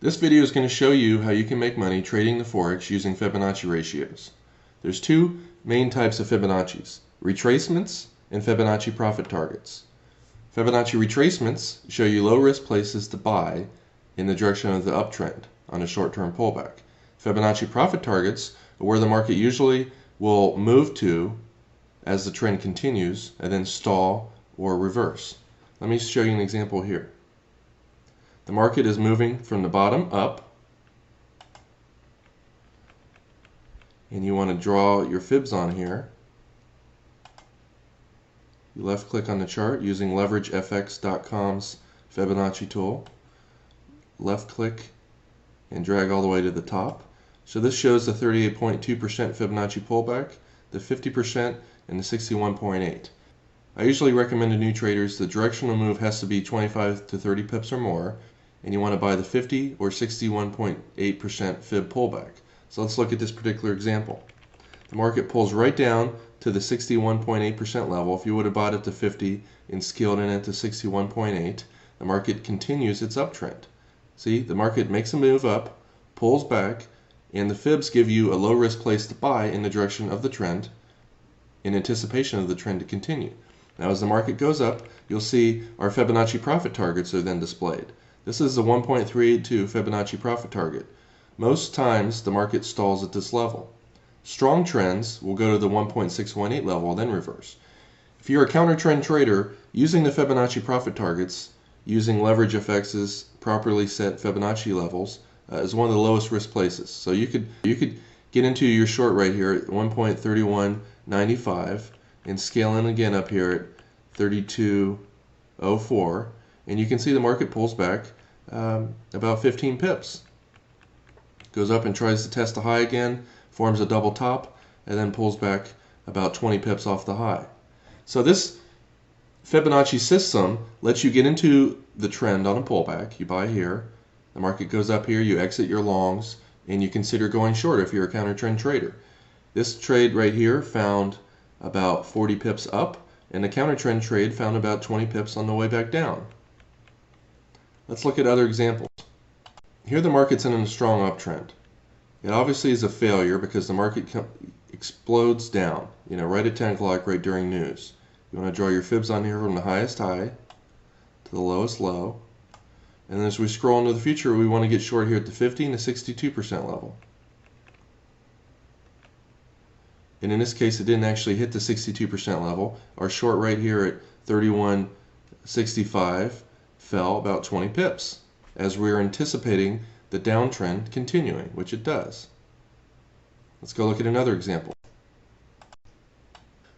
This video is going to show you how you can make money trading the Forex using Fibonacci ratios. There's two main types of Fibonacci's, retracements and Fibonacci profit targets. Fibonacci retracements show you low risk places to buy in the direction of the uptrend on a short-term pullback. Fibonacci profit targets are where the market usually will move to as the trend continues and then stall or reverse. Let me show you an example here. The market is moving from the bottom up, and you want to draw your fibs on here. You left click on the chart using leveragefx.com's Fibonacci tool. Left click and drag all the way to the top. So this shows the 38.2% Fibonacci pullback, the 50%, and the 61.8. I usually recommend to new traders the directional move has to be 25 to 30 pips or more, and you want to buy the 50 or 61.8% fib pullback. So let's look at this particular example. The market pulls right down to the 61.8% level. If you would have bought it to 50 and scaled in it to 61.8, the market continues its uptrend. See, the market makes a move up, pulls back, and the fibs give you a low risk place to buy in the direction of the trend in anticipation of the trend to continue. Now as the market goes up, you'll see our Fibonacci profit targets are then displayed. This is the 1.382 Fibonacci profit target. Most times the market stalls at this level. Strong trends will go to the 1.618 level, then reverse. If you're a counter trend trader, using the Fibonacci profit targets, using LeverageFX's properly set Fibonacci levels, is one of the lowest risk places. So you could get into your short right here at 1.3195 and scale in again up here at 3204, and you can see the market pulls back about 15 pips. Goes up and tries to test the high again, forms a double top, and then pulls back about 20 pips off the high. So this Fibonacci system lets you get into the trend on a pullback. You buy here, the market goes up here, you exit your longs, and you consider going short if you're a counter trend trader. This trade right here found about 40 pips up, and the counter trend trade found about 20 pips on the way back down. Let's look at other examples. Here the market's in a strong uptrend. It obviously is a failure because the market explodes down, right at 10 o'clock, right during news. You want to draw your fibs on here from the highest high to the lowest low. And then as we scroll into the future, we want to get short here at the 50 and the 62% level. And in this case, it didn't actually hit the 62% level. Our short right here at 31.65 fell about 20 pips as we are anticipating the downtrend continuing, which it does. Let's go look at another example.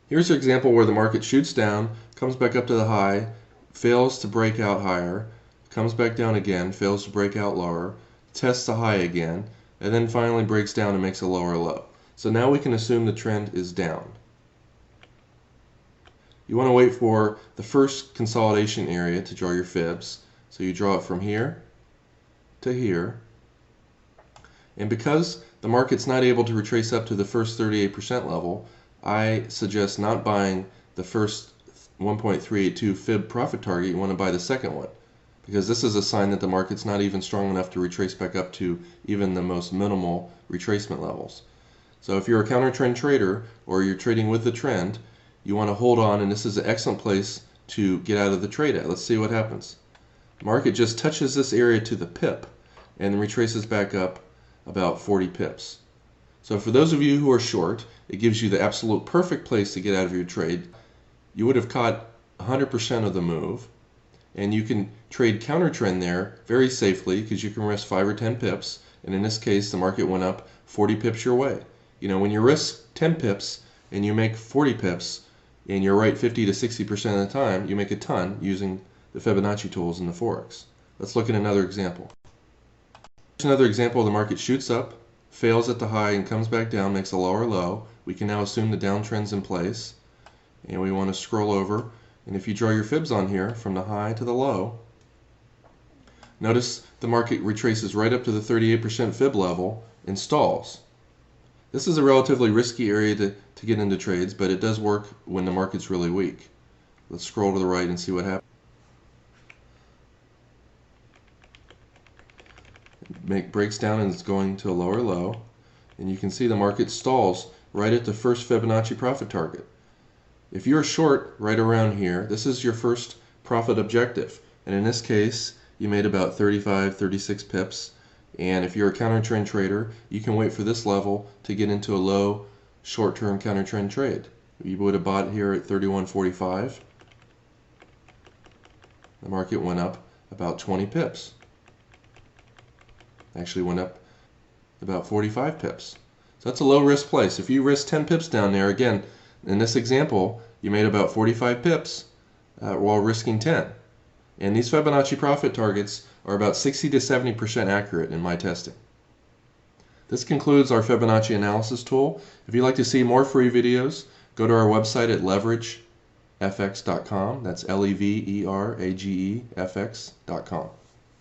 Here's an example where the market shoots down, comes back up to the high, fails to break out higher, comes back down again, fails to break out lower, tests the high again, and then finally breaks down and makes a lower low. So now we can assume the trend is down. You want to wait for the first consolidation area to draw your fibs. So you draw it from here to here. And because the market's not able to retrace up to the first 38% level, I suggest not buying the first 1.382 fib profit target. You want to buy the second one, because this is a sign that the market's not even strong enough to retrace back up to even the most minimal retracement levels. So if you're a counter trend trader or you're trading with the trend, you want to hold on, and this is an excellent place to get out of the trade at. Let's see what happens. Market just touches this area to the pip and retraces back up about 40 pips. So for those of you who are short, it gives you the absolute perfect place to get out of your trade. You would have caught 100% of the move, and you can trade counter trend there very safely because you can risk 5 or 10 pips, and in this case the market went up 40 pips your way. When you risk 10 pips and you make 40 pips and you're right 50 to 60% of the time, you make a ton using the Fibonacci tools in the Forex. Let's look at another example. Here's another example. The market shoots up, fails at the high, and comes back down, makes a lower low. We can now assume the downtrend's in place, and we want to scroll over. And if you draw your fibs on here from the high to the low, notice the market retraces right up to the 38% fib level and stalls. This is a relatively risky area to get into trades, but it does work when the market's really weak. Let's scroll to the right and see what happens. breaks down and is going to a lower low. And you can see the market stalls right at the first Fibonacci profit target. If you're short right around here, this is your first profit objective. And in this case, you made about 35, 36 pips. And if you're a counter trend trader, you can wait for this level to get into a low short-term counter trend trade. You would have bought here at 31.45. The market went up about 20 pips. Actually went up about 45 pips. So that's a low risk place. If you risk 10 pips down there, again, in this example, you made about 45 pips while risking 10. And these Fibonacci profit targets are about 60 to 70% accurate in my testing. This concludes our Fibonacci analysis tool. If you'd like to see more free videos, go to our website at leveragefx.com. That's LEVERAGEFX.com.